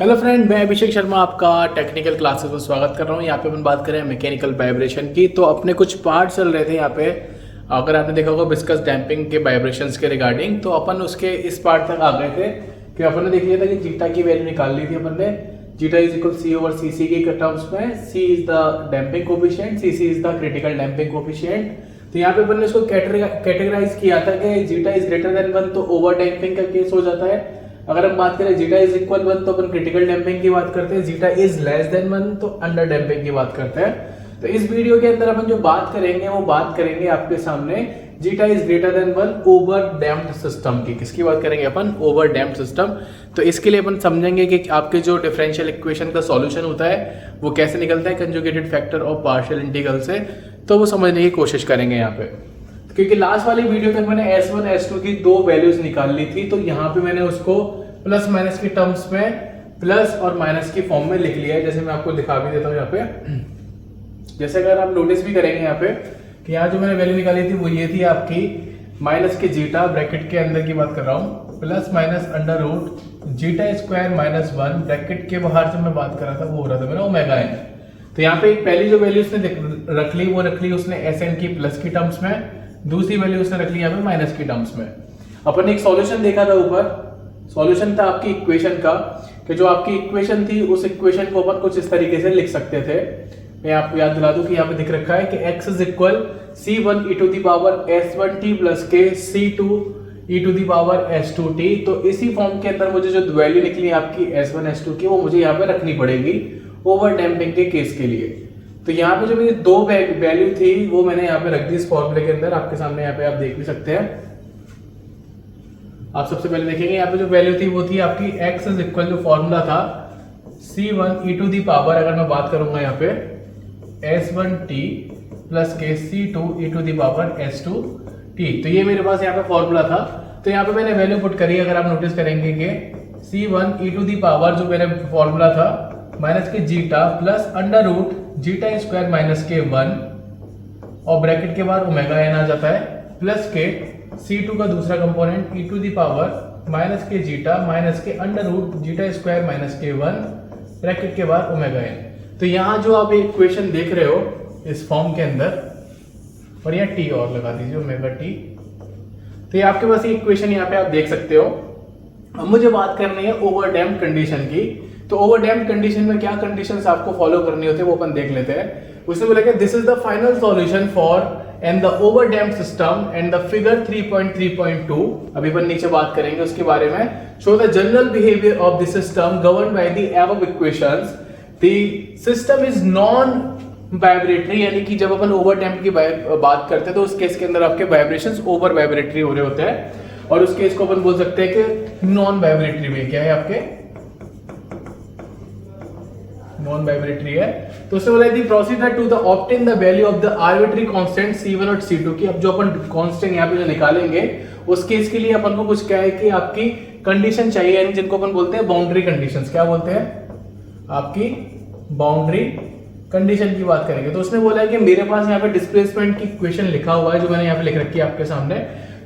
Hello friend, मैं अभिषेक शर्मा आपका technical classes में स्वागत कर रहा हूँ। यहाँ पे अपन बात करें मैकेनिकल वाइब्रेशन की। तो अपने कुछ पार्ट चल रहे थे यहाँ पे। अगर आपने देखा होगा विस्कस डैम्पिंग के वाइब्रेशंस के रिगार्डिंग, तो अपन उसके इस पार्ट तक आ गए थे कि अपन ने देख लिया था कि जीटा की वैल्यू निकाल ली थी अपन ने। Zeta is equal C over C C के टर्म्स में। C is the damping coefficient, C C is the critical damping coefficient. तो यहाँ पे अपन ने इसको कैटेगराइज किया था कि जीटा इज ग्रेटर देन 1 तो ओवर डैम्पिंग का केस हो जाता है। अगर हम बात करें जीटा इज इक्वल 1 तो अपन क्रिटिकल डैम्पिंग की बात करते हैं। जीटा इज लेस देन 1 तो अंडर डैम्पिंग की बात करते हैं। तो इस वीडियो के अंदर अपन जो बात करेंगे वो बात करेंगे आपके सामने zeta is greater than 1 over damped system की। किसकी बात करेंगे अपन? Over damped system. तो इसके लिए अपन समझेंगे कि आपके जो डिफरेंशियल इक्वेशन का सॉल्यूशन होता है वो कैसे निकलता है कंजुगेटेड फैक्टर और पार्शियल इंटीग्रल से। तो वो समझने की कोशिश करेंगे यहाँ पे, क्योंकि लास्ट वाली वीडियो तक मैंने S1 S2 की दो वैल्यूज निकाल ली थी। तो यहाँ पे मैंने उसको प्लस माइनस के टर्म्स में प्लस और माइनस की फॉर्म में लिख लिया है। जैसे मैं आपको दिखा भी देता हूँ यहाँ पे। जैसे अगर आप नोटिस भी करेंगे यहाँ पे कि यहाँ जो मैंने वैल्यू निकाली थी वो ये थी आपकी माइनस के जीटा ब्रैकेट के अंदर की बात कर रहा हूँ plus minus under root zeta square minus 1 bracket के बाहर जो मैं बात कर रहा था वो हो रहा था मेरा ओमेगा एन। तो यहाँ पे एक पहली जो वैल्यू उसने रख ली वो रख ली उसने एस एन की प्लस की टर्म्स में, दूसरी वैल्यू उसने रख ली यहाँ पे माइनस की टर्म्स में। अपन ने एक सॉल्यूशन देखा था ऊपर, सॉल्यूशन था आपकी इक्वेशन का कि जो आपकी इक्वेशन थी उस इक्वेशन को अपन कुछ इस तरीके से लिख सकते थे। मैं आपको याद दिला दूं कि यहाँ पे दिख रखा है कि x is equal c1 e to the power s1t plus के c2 e to the power s2t। तो इसी फॉर्म के अंदर मुझे जो वैल्यू निकली है आपकी s1 s2 की वो मुझे यहाँ पे रखनी पड़ेगी ओवर डैम्पिंग के केस के लिए। तो यहाँ पे जो मेरी दो वैल्यू थी वो मैंने यहाँ पे रख दी इस फॉर्मूले के अंदर। आपके सामने यहाँ पे आप देख भी सकते हैं। आप सबसे पहले देखेंगे यहाँ पे जो वैल्यू थी वो थी आपकी x इज इक्वल जो फॉर्मूला था c1 e to the power, अगर मैं बात करूंगा यहाँ पे s1t प्लस के c2 e to the power s2t। तो ये मेरे पास यहाँ पे फॉर्मूला था। तो यहाँ पे मैंने वैल्यू पुट करी। अगर आप नोटिस करेंगे कि c1 e to the power जो मेरा फॉर्मूला था माइनस के zeta plus under root zeta square minus के 1 और ब्रैकेट के बाद ओमेगा एन आ जाता है प्लस के C2 का दूसरा component e to the power minus के जीटा माइनस के under root zeta square minus के 1 ब्रैकेट के बाद ओमेगा एन। तो यहाँ जो आप इक्वेशन देख रहे हो इस फॉर्म के अंदर, और यहाँ टी और लगा दीजिए ओमेगा टी। तो ये आपके पास इक्वेशन यहाँ पे आप देख सकते हो। अब मुझे बात करनी है ओवर डैम्प्ड कंडीशन की। तो ओवर डैम्प्ड कंडीशन में क्या कंडीशंस आपको फॉलो करनी होती है वो अपन देख लेते हैं। उसने बोला कि this is the final solution for and the over damped system and the figure 3.3.2। अभी अपन नीचे बात करेंगे उसके बारे में। Show the general behaviour of the system governed by the above equations. The system is non vibratory, यानी कि जब अपन ओवर डैम्प्ड की बात करते हैं तो उस केस के अंदर आपके वाइब्रेशंस ओवर वाइब्रेटरी हो रहे होते हैं, और उस केस को अपन बोल सकते हैं कि नॉन वाइब्रेटरी में क्या है आपके नॉन वाइब्रेटरी है। तो उसने बोला the procedure to the obtain the value of the arbitrary constant C1 और C2 की। अब जो अपन कांस्टेंट यहाँ पे जो निकालेंगे उस केस के लिए अपन को कुछ क्या है कि आपकी कंडीशन चाहिए, यानी जिनको अपन बोलते हैं बाउंड्री कंडीशंस। क्या बोलते हैं? आपकी बाउंड्री कंडीशन की बात करेंगे। तो उसने बोला है कि मेरे पास यहाँ पे डिस्प्लेसमेंट की इक्वेशन लिखा हुआ है जो मैंने यहाँ पे लिख रखी है आपके सामने।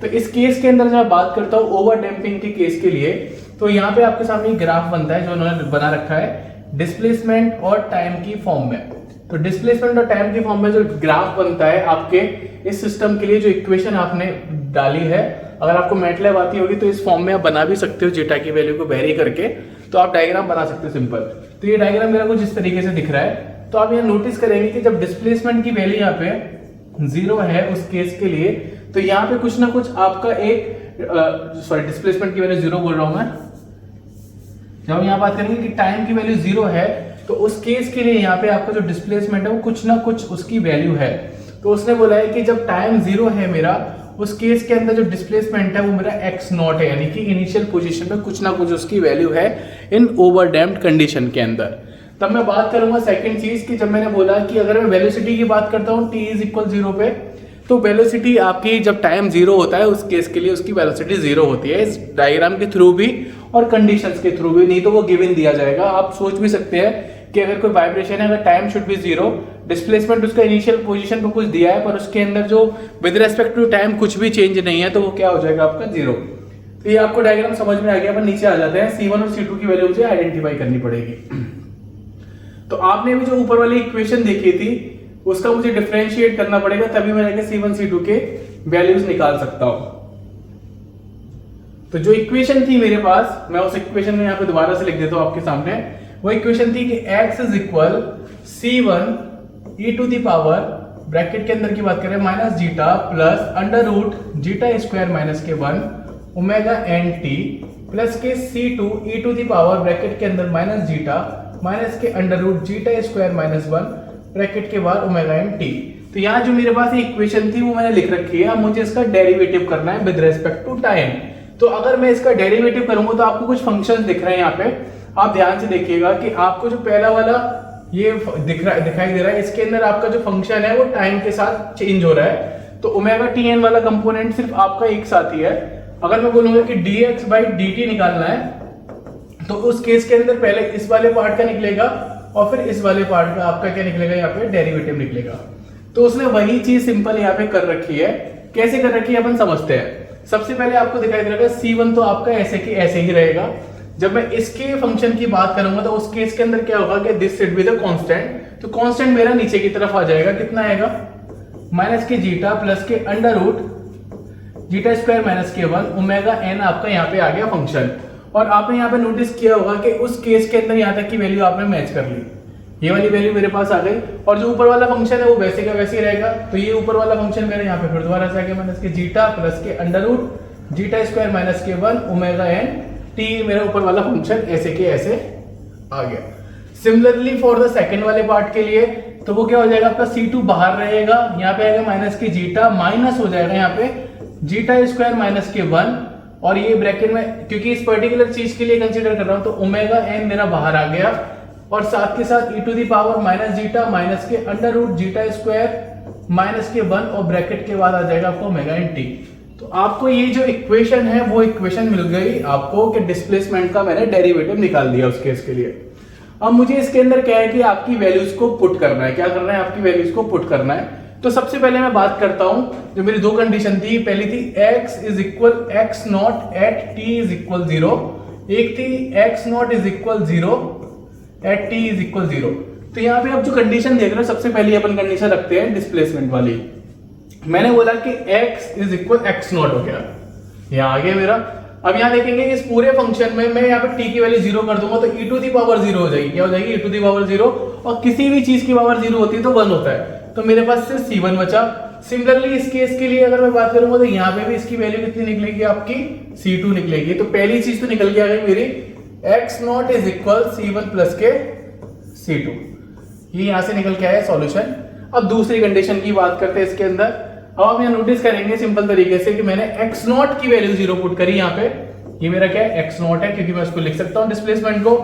तो इस केस के अंदर जब मैं बात करता हूँ ओवर डैम्पिंग के केस के लिए, तो यहाँ पे आपके सामने ग्राफ बनता है जो उन्होंने बना रखा है डिस्प्लेसमेंट और टाइम की फॉर्म में। तो डिस्प्लेसमेंट और टाइम की फॉर्म में जो ग्राफ बनता है आपके इस सिस्टम के लिए, जो इक्वेशन आपने डाली है, अगर आपको मैटलैब आती होगी तो इस फॉर्म में आप बना भी सकते हो जीटा की वैल्यू को वेरी करके। तो आप डायग्राम बना सकते हो सिंपल। तो ये डायग्राम मेरा कुछ इस तरीके से दिख रहा है। तो आप यहाँ नोटिस करेंगे कि जब डिस्प्लेसमेंट की वैल्यू यहाँ पे 0 है उस केस के लिए, तो यहाँ पे कुछ ना कुछ आपका एक डिस्प्लेसमेंट की वैल्यू 0 बोल रहा हूं मैं। जब हम यहाँ बात करेंगे कि टाइम की वैल्यू 0 है तो उस केस के लिए यहाँ पे आपका जो डिस्प्लेसमेंट है वो कुछ ना कुछ उसकी वैल्यू है। तो उसने बोला है कि जब टाइम 0 है मेरा, उस केस के अंदर जो डिस्प्लेसमेंट है वो मेरा x0 है, यानी कि इनिशियल पोजीशन में कुछ ना कुछ उसकी वैल्यू है इन ओवर डैम्प्ड कंडीशन के अंदर। तब मैं बात करूंगा सेकंड चीज की, जब मैंने बोला कि अगर मैं वेलोसिटी की बात करता हूँ t इज इक्वल 0 पे, तो वेलोसिटी आपकी जब टाइम 0 होता है उस केस के लिए उसकी वेलोसिटी 0 होती है, इस डायग्राम के थ्रू भी और कंडीशंस के थ्रू भी, नहीं तो वो गिवन दिया जाएगा। आप सोच भी सकते हैं कि अगर कोई वाइब्रेशन है, अगर टाइम शुड बी 0, डिस्प्लेसमेंट उसका इनिशियल पोजीशन पे कुछ दिया है पर उसके अंदर जो विद रेस्पेक्ट टू टाइम कुछ भी चेंज नहीं है, तो वो क्या हो जाएगा आपका 0। तो ये आपको डायग्राम समझ में आ गया। अपन नीचे आ जाते हैं, C1 और C2 की वैल्यू मुझे आइडेंटिफाई करनी पड़ेगी। तो आपने भी जो ऊपर वाली इक्वेशन देखी थी उसका मुझे डिफरेंशिएट करना पड़ेगा, तभी मैं जाके C1 C2 के वैल्यूज निकाल सकता हूं। तो जो इक्वेशन थी मेरे पास, मैं उस इक्वेशन में यहाँ पे दोबारा से लिख देता हूं आपके सामने। वो इक्वेशन थी कि x is equal C1 e to the power, bracket के अंदर की बात करें, minus zeta plus under root zeta square minus के 1 ओमेगा एन टी प्लस के C2 e to the power, bracket के अंदर माइनस जीटा माइनस के under root zeta square minus 1 bracket के बाद ओमेगा एन टी। तो यहाँ जो मेरे पास इक्वेशन थी वो मैंने लिख रखी है। अब मुझे इसका डेरिवेटिव करना है विद रेस्पेक्ट टू टाइम। तो अगर मैं इसका डेरिवेटिव करूंगा तो आपको कुछ फंक्शंस दिख रहे हैं यहाँ पे, आप ध्यान से देखिएगा कि आपको जो पहला वाला ये दिखाई दे रहा है, इसके अंदर आपका जो फंक्शन है वो टाइम के साथ चेंज हो रहा है। तो ओमेगा टी एन वाला कंपोनेंट सिर्फ आपका एक साथ ही है। अगर मैं बोलूंगा कि dx बाई dt निकालना है तो उस केस के अंदर पहले इस वाले पार्ट का निकलेगा और फिर इस वाले पार्ट का आपका क्या निकलेगा, यहाँ पे डेरिवेटिव निकलेगा। तो उसने वही चीज सिंपल यहाँ पे कर रखी है। कैसे कर रखी है अपन समझते हैं। सबसे पहले आपको दिखाई दे रहा है C1 तो आपका ऐसे की ऐसे ही रहेगा। जब मैं इसके फंक्शन की बात करूंगा तो उस केस के अंदर क्या होगा कि this should be the constant. तो कांस्टेंट मेरा नीचे की तरफ आ जाएगा, कितना आएगा, माइनस के जीटा प्लस के under root zeta square minus के 1 ओमेगा एन आपका यहाँ पे आ गया फंक्शन। और आपने यहाँ पे नोटिस किया होगा कि उस केस के अंदर यहाँ तक की वैल्यू आपने मैच कर ली, ये वाली वैल्यू मेरे पास आ गई। और जो ऊपर वाला फंक्शन है वो वैसे का वैसे ही रहेगा। तो ये ऊपर वाला फंक्शन मेरे यहाँ पे फिर दोबारा से आ गया, माइनस के जीटा प्लस के under root zeta square minus के 1 ओमेगा एन टी, मेरा ऊपर वाला फंक्शन ऐसे के ऐसे आ गया। सिमिलरली फॉर द सेकंड वाले पार्ट के लिए तो वो क्या हो जाएगा, आपका C2 बाहर रहेगा, यहाँ पे आएगा माइनस के जीटा, माइनस हो जाएगा यहाँ पे जीटा स्क्वायर माइनस के 1 और ये ब्रैकेट में, क्योंकि इस पर्टिकुलर चीज के लिए कंसीडर कर रहा हूं तो ओमेगा एन मेरा बाहर आ गया और साथ के साथ e to the power minus zeta minus के under root zeta square minus के 1 और ब्रैकेट के बाद आ जाएगा आपको ओमेगा एन टी। तो आपको ये जो इक्वेशन है वो इक्वेशन मिल गई आपको कि डिस्प्लेसमेंट का मैंने डेरिवेटिव निकाल दिया उस केस के लिए। अब मुझे इसके अंदर क्या है कि आपकी वैल्यूज को पुट करना है। क्या करना है, आपकी वैल्यूज को पुट करना है। तो सबसे पहले मैं बात करता हूं, जो मेरी दो कंडीशन थी, पहली थी x is equal x nought at t is equal 0, एक थी x nought is equal 0 at t is equal 0। तो यहाँ पे आप जो कंडीशन देख रहे हो, सबसे पहले अपन कंडीशन रखते हैं डिस्प्लेसमेंट वाली। मैंने बोला कि x is equal x not हो गया, यहाँ आ गया मेरा। अब यहाँ देखेंगे इस पूरे फंक्शन में मैं यहाँ पे t की वैल्यू 0 कर दूंगा तो e टू दी पावर 0 हो जाएगी। क्या हो जाएगी, e टू दी पावर 0, और किसी भी चीज की पावर 0 होती है तो 1 होता है। तो मेरे पास सिर्फ C1 बचा। सिमिलरली इस केस के लिए अगर मैं बात करूंगा तो यहाँ पे भी इसकी वैल्यू कितनी निकलेगी, आपकी C2 निकलेगी। तो पहली चीज तो निकल के आ गई मेरी x nought is equal C1 plus के C2, ये यहाँ से निकल के आया सॉल्यूशन। अब दूसरी कंडीशन की बात करते हैं इसके अंदर। अब आप यहाँ नोटिस करेंगे सिंपल तरीके से कि मैंने x नॉट की वैल्यू 0 पुट करी यहाँ पे। ये मेरा क्या है, x नॉट है, क्योंकि मैं उसको लिख सकता हूँ डिस्प्लेसमेंट को।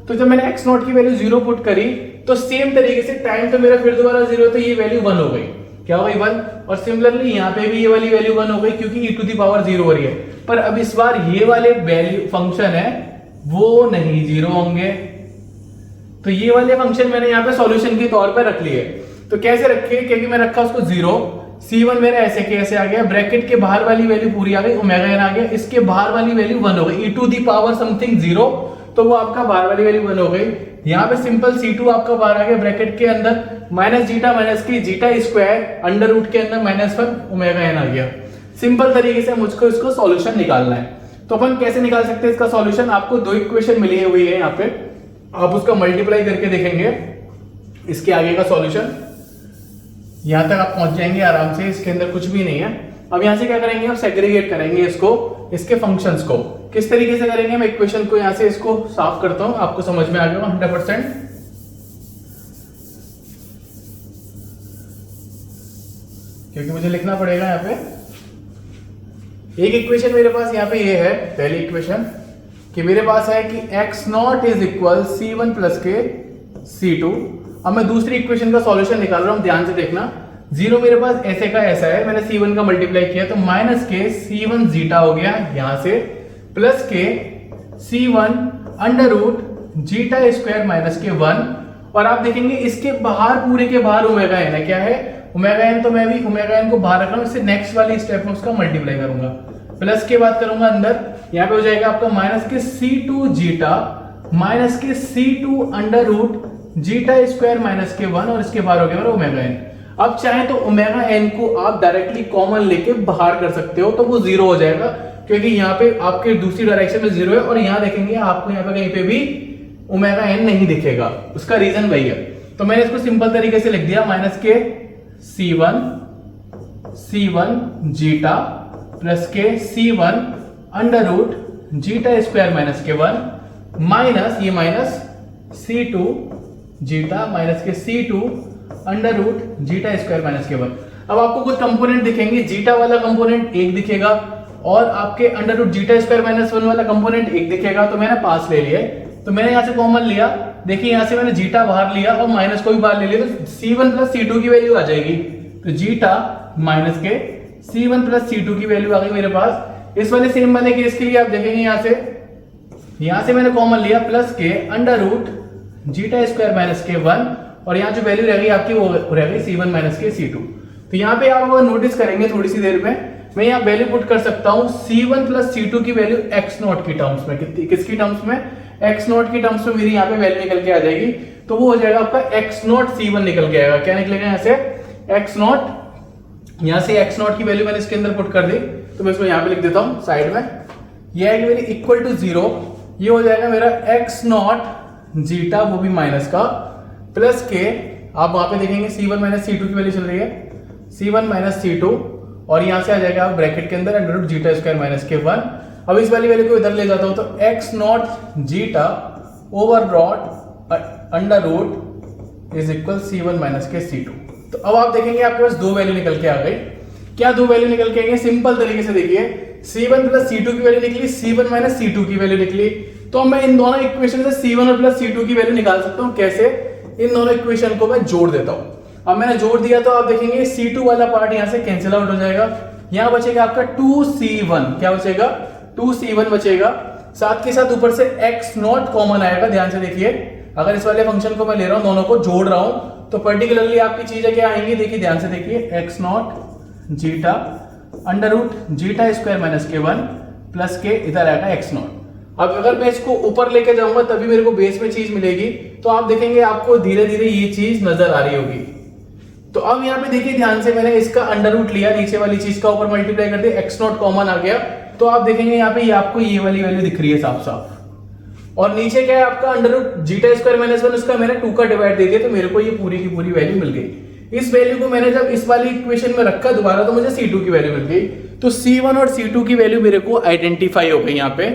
तो जब मैंने x नॉट की वैल्यू 0 पुट करी तो सेम तरीके से टाइम तो मेरा फिर दोबारा 0, तो ये वैल्यू 1 हो गई। क्या हो गई, 1। और सिमिलरली यहाँ पे भी ये वाली वैल्यू 1 हो गई, क्योंकि e टू दी पावर 0 हो रही है। पर अब इस बार ये वाले वैल्यू फंक्शन है वो नहीं 0 होंगे। तो ये वाले फंक्शन मैंने यहाँ पे सॉल्यूशन के तौर पर रख लिए। तो कैसे रखे, क्योंकि मैं रखा उसको 0, C1 मेरा ऐसे के ऐसे आ गया, ब्रैकेट के बाहर वाली वैल्यू पूरी आ गई, ओमेगा एन आ गया, इसके बाहर वाली वैल्यू 1 हो गई, e to the power something 0, तो वो आपका बाहर वाली वैल्यू 1 हो गई। यहाँ पे सिंपल C2 आपका बाहर आ गया, ब्रैकेट के अंदर माइनस जीटा माइनस की जीटा स्क्वायर अंडर रूट के अंदर माइनस 1 ओमेगा एन आ गया। सिंपल तरीके से मुझको इसको सॉल्यूशन निकालना है। तो अपन कैसे निकाल सकते हैं इसका सॉल्यूशन, आपको दो इक्वेशन मिली हुई है यहाँ पे, आप उसका मल्टीप्लाई करके देखेंगे इसके आगे का सॉल्यूशन। यहां तक आप पहुंच जाएंगे आराम से, इसके अंदर कुछ भी नहीं है। अब यहां से क्या करेंगे, आप सेग्रीगेट करेंगे इसको, इसके फंक्शंस को। किस तरीके से करेंगे, मैं इक्वेशन को यहां से इसको साफ करता हूं, आपको समझ में आ गया 100%। क्योंकि मुझे लिखना पड़ेगा यहाँ पे। एक इक्वेशन मेरे पास यहाँ पे ये है, पहली इक्वेशन कि मेरे पास है कि x nought is equal C1 plus के C2। अब मैं दूसरी इक्वेशन का सॉल्यूशन निकाल रहा हूं, ध्यान से देखना। 0 मेरे पास ऐसे का ऐसा है, मैंने C1 का मल्टीप्लाई किया तो माइनस के C1 जीटा हो गया यहां से, प्लस के C1 under root zeta square minus के 1। और आप देखेंगे इसके बाहर, पूरे के बाहर ओमेगा एन है। क्या है, ओमेगा एन। तो मैं भी ओमेगा एन को बाहर रख रहा हूं, इससे नेक्स्ट वाली स्टेप में उसका मल्टीप्लाई करूंगा, प्लस के बाद करूंगा अंदर यहाँ पे हो जाएगा आपका माइनस के C2 जीटा माइनस के C2 under root zeta square minus के 1 और इसके बाहर हो गया ओमेगा एन। अब चाहे तो ओमेगा एन को आप डायरेक्टली कॉमन लेके बाहर कर सकते हो, तो वो जीरो हो जाएगा क्योंकि यहाँ पे आपके दूसरी डायरेक्शन में जीरो है और यहाँ देखेंगे आपको यहाँ पे कहीं पे भी ओमेगा एन नहीं दिखेगा। उसका रीजन वही है। तो मैंने इसको सिंपल तरीके से लिख दिया माइनस के C1 जीटा प्लस के C1 under root zeta square minus के 1 माइनस ये माइनस C2 जीटा माइनस के C2 under root zeta square minus के 1। अब आपको कुछ कंपोनेंट दिखेंगे, जीटा वाला कंपोनेंट एक दिखेगा और आपके under root zeta square minus 1 वाला कंपोनेंट एक दिखेगा। तो मैंने पास ले लिया, तो मैंने यहाँ से कॉमन लिया। देखिए यहाँ से मैंने जीटा बाहर लिया और माइनस को भी बाहर ले लिया, तो C1 प्लस C2 की वैल्यू आ जाएगी। तो जीटा माइनस के C1 प्लस C2 की वैल्यू आ गई मेरे पास। इस वाले सेम वाले केस के लिए आप देखेंगे यहाँ से मैंने कॉमन लिया प्लस के under root zeta square minus के 1 और यहाँ जो वैल्यू रहेगी आपकी वो रहेगी C1 माइनस के C2। तो यहाँ पे आप अगर नोटिस करेंगे थोड़ी सी देर में, मैं यहाँ वैल्यू पुट कर सकता हूँ C1 प्लस C2 की वैल्यू x0 की टर्म्स में। किसकी टर्म्स में? x0 की टर्म्स में मेरी यहाँ पे वैल्यू निकल के आ जाएगी। तो वो हो जाएगा आपका x0 C1 निकल के आएगा। क्या निकलेगा यहाँ से? x0। यहाँ से x0 की वैल्यू मैंने इसके अंदर पुट कर दी, तो मैं इसको यहाँ पे लिख देता हूँ साइड में। ये आएगी मेरी इक्वल टू 0। ये हो जाएगा मेरा x0 जीटा वो भी माइनस का प्लस के, आप वहां पे देखेंगे C1 माइनस C2 की वैल्यू चल रही है, C1 माइनस C2 और यहाँ से आ जाएगा आप ब्रैकेट के अंदर under root zeta square minus के 1। अब इस वाली वैल्यू को इधर ले जाता हूं तो x0 zeta over rod under root is equal C1 minus के C2। तो अब आप देखेंगे आपके पास दो वैल्यू निकल के आ गई। क्या दो वैल्यू निकल के आएंगे? सिंपल तरीके से देखिए, C1 प्लस C2 की वैल्यू निकली, C1 माइनस C2 की वैल्यू निकली। तो मैं इन दोनों इक्वेशन से C1 और प्लस C2 की वैल्यू निकाल सकता हूँ। कैसे? इन दोनों इक्वेशन को मैं जोड़ देता हूँ। अब मैंने जोड़ दिया तो आप देखेंगे C2 वाला पार्ट यहाँ से कैंसिल आउट हो जाएगा। यहाँ बचेगा आपका 2C1। क्या बचेगा? 2C1 बचेगा। साथ के साथ ऊपर से x0 कॉमन आएगा। ध्यान से देखिए, अगर इस वाले फंक्शन को मैं ले रहा हूँ, दोनों को जोड़ रहा हूँ, तो पर्टिकुलरली आपकी चीजें क्या आएंगी? देखिए ध्यान से देखिए, x0 zeta under root zeta square minus के 1 प्लस के इधर आएगा x0। अब अगर मैं इसको ऊपर लेके जाऊंगा तभी मेरे को बेस में चीज मिलेगी। तो आप देखेंगे आपको धीरे धीरे ये चीज नजर आ रही होगी। तो अब यहाँ पे देखिए ध्यान से, मैंने इसका अंडर रूट लिया, नीचे वाली चीज का ऊपर मल्टीप्लाई कर दिया, x0 कॉमन आ गया। तो आप देखेंगे यहाँ पे आपको ये वाली वैल्यू दिख रही है साफ साफ। और नीचे क्या है आपका under root zeta square minus 1, उसका मैंने 2 का डिवाइड दे दिया, तो मेरे को ये पूरी की पूरी वैल्यू मिल गई। इस वैल्यू को मैंने जब इस वाली इक्वेशन में रखा दोबारा, तो मुझे C2 की वैल्यू मिल गई। तो C1 और C2 की वैल्यू मेरे को आइडेंटिफाई हो गई यहाँ पे।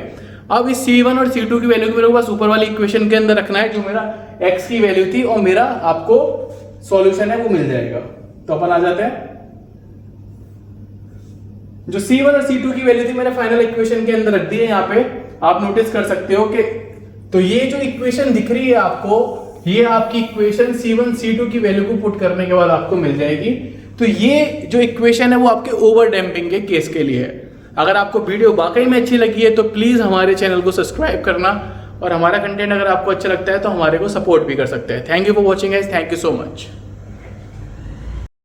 अब इस C1 और C2 की वैल्यू को मेरे को बस ऊपर वाली इक्वेशन के अंदर रखना है, जो मेरा x की वैल्यू थी, और मेरा आपको सॉल्यूशन है वो मिल जाएगा। तो अपन आ जाते हैं, जो C1 और C2 की वैल्यू थी मैंने फाइनल इक्वेशन के अंदर रख दी है। यहाँ पे आप नोटिस कर सकते हो कि तो ये जो इक्वेशन दिख रही है आपको, ये आपकी इक्वेशन C1 C2 की वैल्यू को पुट करने के बाद आपको मिल जाएगी। तो ये जो इक्वेशन है वो आपके ओवर डैम्पिंग के केस के लिए है। अगर आपको वीडियो वाकई में अच्छी लगी है तो प्लीज हमारे चैनल को सब्सक्राइब करना, और हमारा कंटेंट अगर आपको अच्छा लगता है तो हमारे को सपोर्ट भी कर सकते हैं। Thank you for watching guys, thank you so much.